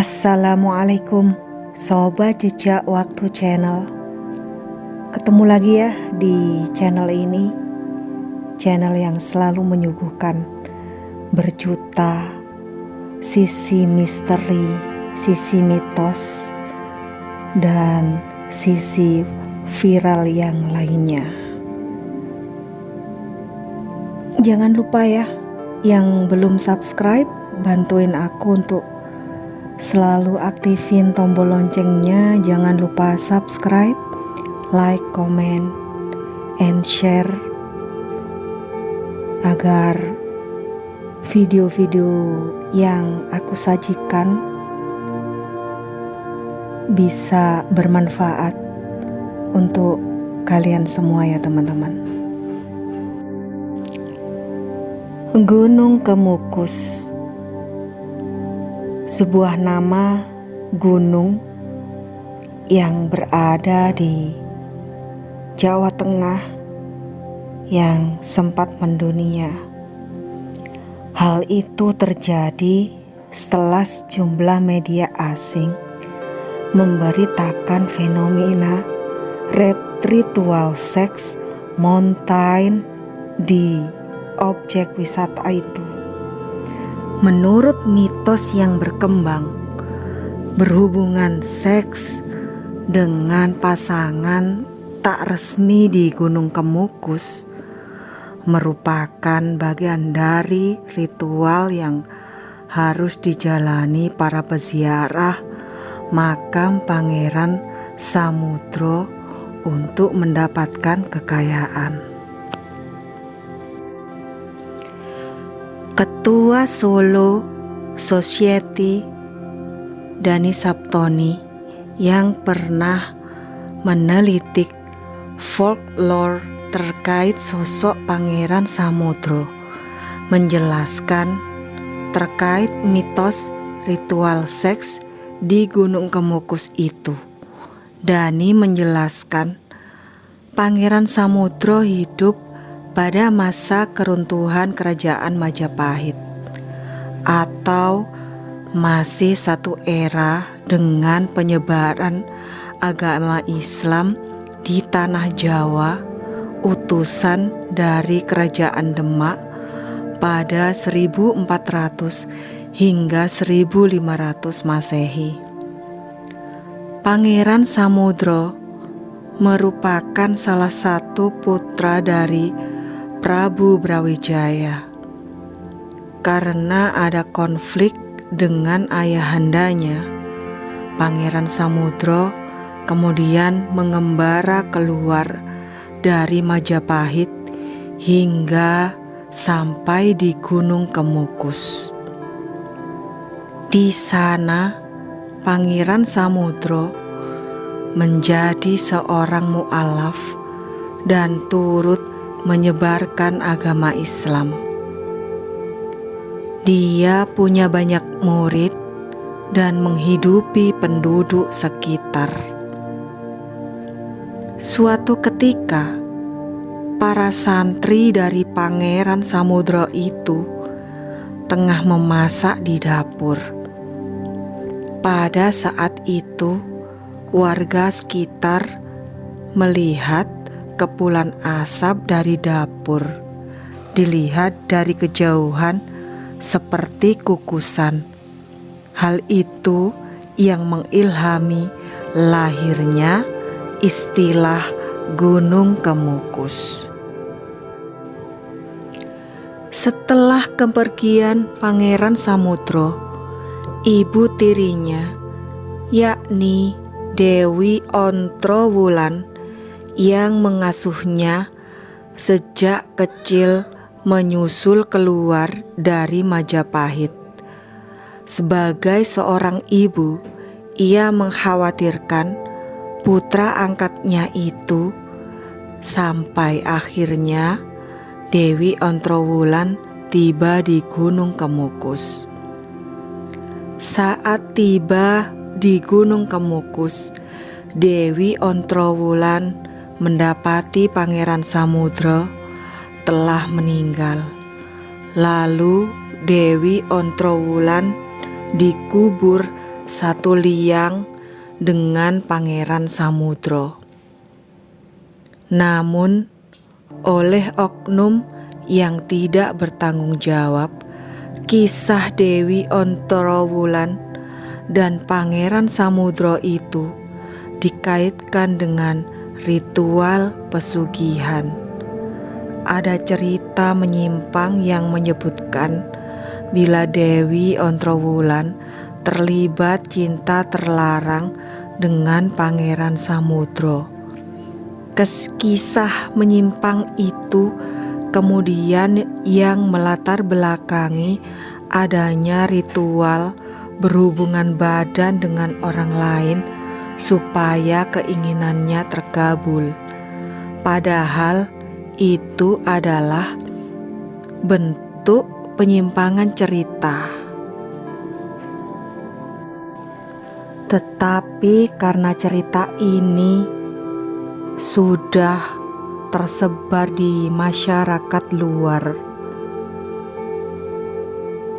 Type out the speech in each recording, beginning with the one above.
Assalamualaikum Sobat Jejak Waktu Channel. Ketemu lagi ya di channel ini, channel yang selalu menyuguhkan berjuta sisi misteri, sisi mitos, dan sisi viral yang lainnya. Jangan lupa ya, yang belum subscribe, bantuin aku untuk selalu aktifin tombol loncengnya. Jangan lupa subscribe, like, comment, and share agar video-video yang aku sajikan bisa bermanfaat untuk kalian semua ya teman-teman. Gunung Kemukus, sebuah nama gunung yang berada di Jawa Tengah yang sempat mendunia. Hal itu terjadi setelah sejumlah media asing memberitakan fenomena ritual seks mountain di objek wisata itu. Menurut mitos yang berkembang, berhubungan seks dengan pasangan tak resmi di Gunung Kemukus merupakan bagian dari ritual yang harus dijalani para peziarah makam Pangeran Samudro untuk mendapatkan kekayaan. Ketua Solo Society Dani Saptoni yang pernah menelitik folklore terkait sosok Pangeran Samudro menjelaskan terkait mitos ritual seks di Gunung Kemukus itu. Dani menjelaskan Pangeran Samudro hidup pada masa keruntuhan Kerajaan Majapahit atau masih satu era dengan penyebaran agama Islam di tanah Jawa, utusan dari Kerajaan Demak pada 1400 hingga 1500 Masehi. Pangeran Samudro merupakan salah satu putra dari Prabu Brawijaya. Karena ada konflik dengan ayahandanya, Pangeran Samudro kemudian mengembara keluar dari Majapahit hingga sampai di Gunung Kemukus. Di sana, Pangeran Samudro menjadi seorang mu'alaf dan turut menyebarkan agama Islam. Dia punya banyak murid dan menghidupi penduduk sekitar. Suatu ketika, para santri dari Pangeran Samudro itu tengah memasak di dapur. Pada saat itu, warga sekitar melihat kepulan asap dari dapur. Dilihat dari kejauhan seperti kukusan. Hal itu yang mengilhami lahirnya istilah Gunung Kemukus. Setelah kepergian Pangeran Samudro, ibu tirinya, yakni Dewi Ontrowulan yang mengasuhnya sejak kecil, menyusul keluar dari Majapahit. Sebagai seorang ibu, ia mengkhawatirkan putra angkatnya itu, sampai akhirnya Dewi Ontrowulan tiba di Gunung Kemukus. Saat tiba di Gunung Kemukus, Dewi Ontrowulan mendapati Pangeran Samudro telah meninggal. Lalu Dewi Ontrowulan dikubur satu liang dengan Pangeran Samudro. Namun oleh oknum yang tidak bertanggung jawab, kisah Dewi Ontrowulan dan Pangeran Samudro itu dikaitkan dengan ritual pesugihan. Ada cerita menyimpang yang menyebutkan bila Dewi Ontrowulan terlibat cinta terlarang dengan Pangeran Samudro. Kisah menyimpang itu kemudian yang melatar belakangi adanya ritual berhubungan badan dengan orang lain supaya keinginannya terkabul. Padahal itu adalah bentuk penyimpangan cerita. Tetapi karena cerita ini sudah tersebar di masyarakat luar,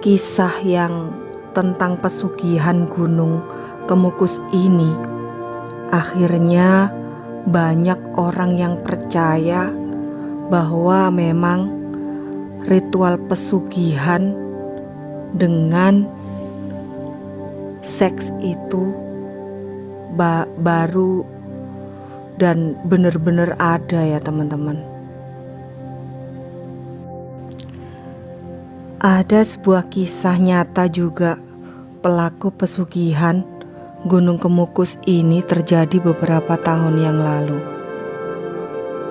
kisah yang tentang pesugihan Gunung Kemukus ini, akhirnya banyak orang yang percaya bahwa memang ritual pesugihan dengan seks itu baru dan benar-benar ada ya teman-teman. Ada sebuah kisah nyata juga. Pelaku pesugihan Gunung Kemukus ini terjadi beberapa tahun yang lalu.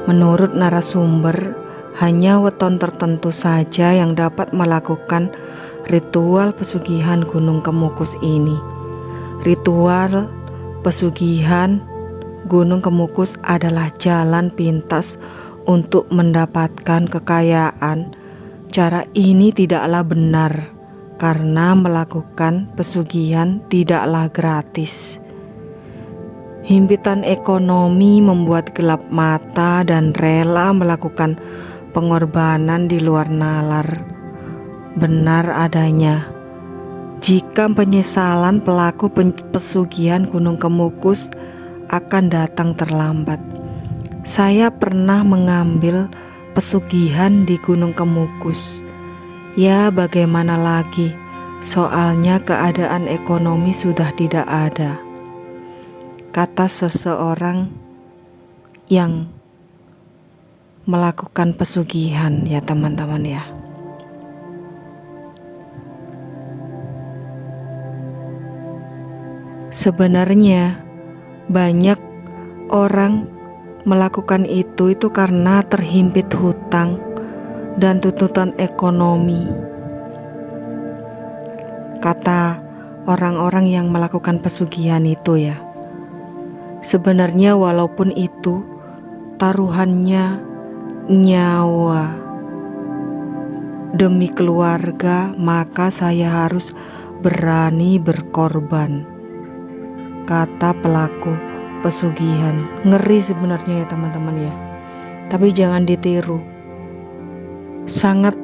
Menurut narasumber, hanya weton tertentu saja yang dapat melakukan ritual pesugihan Gunung Kemukus ini. Ritual pesugihan Gunung Kemukus adalah jalan pintas untuk mendapatkan kekayaan. Cara ini tidaklah benar karena melakukan pesugihan tidaklah gratis. Himpitan ekonomi membuat gelap mata dan rela melakukan pengorbanan di luar nalar. Benar adanya, jika penyesalan pelaku pesugihan Gunung Kemukus akan datang terlambat. Saya pernah mengambil pesugihan di Gunung Kemukus. Ya bagaimana lagi, soalnya keadaan ekonomi sudah tidak ada, kata seseorang yang melakukan pesugihan ya teman-teman ya. Sebenarnya banyak orang melakukan itu karena terhimpit hutang dan tuntutan ekonomi. Kata orang-orang yang melakukan pesugihan itu ya. Sebenarnya walaupun itu taruhannya nyawa demi keluarga, maka saya harus berani berkorban, kata pelaku pesugihan. Ngeri sebenarnya ya teman-teman ya. Tapi jangan ditiru. Sangat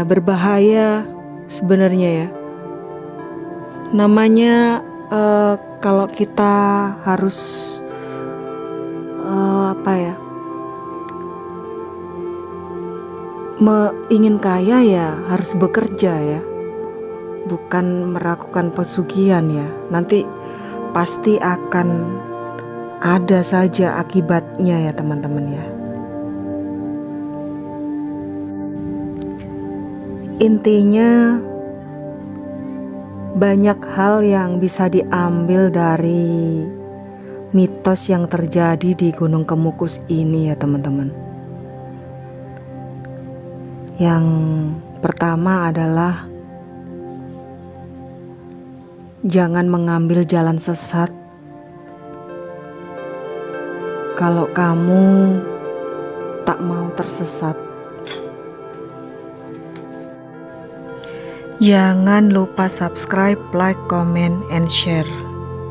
berbahaya sebenarnya ya. Namanya kalau kita harus ingin kaya ya harus bekerja ya, bukan melakukan pesugihan ya. Nanti pasti akan ada saja akibatnya ya teman-teman ya. Intinya banyak hal yang bisa diambil dari mitos yang terjadi di Gunung Kemukus ini ya teman-teman. Yang pertama adalah jangan mengambil jalan sesat kalau kamu tak mau tersesat. Jangan lupa subscribe, like, comment, and share.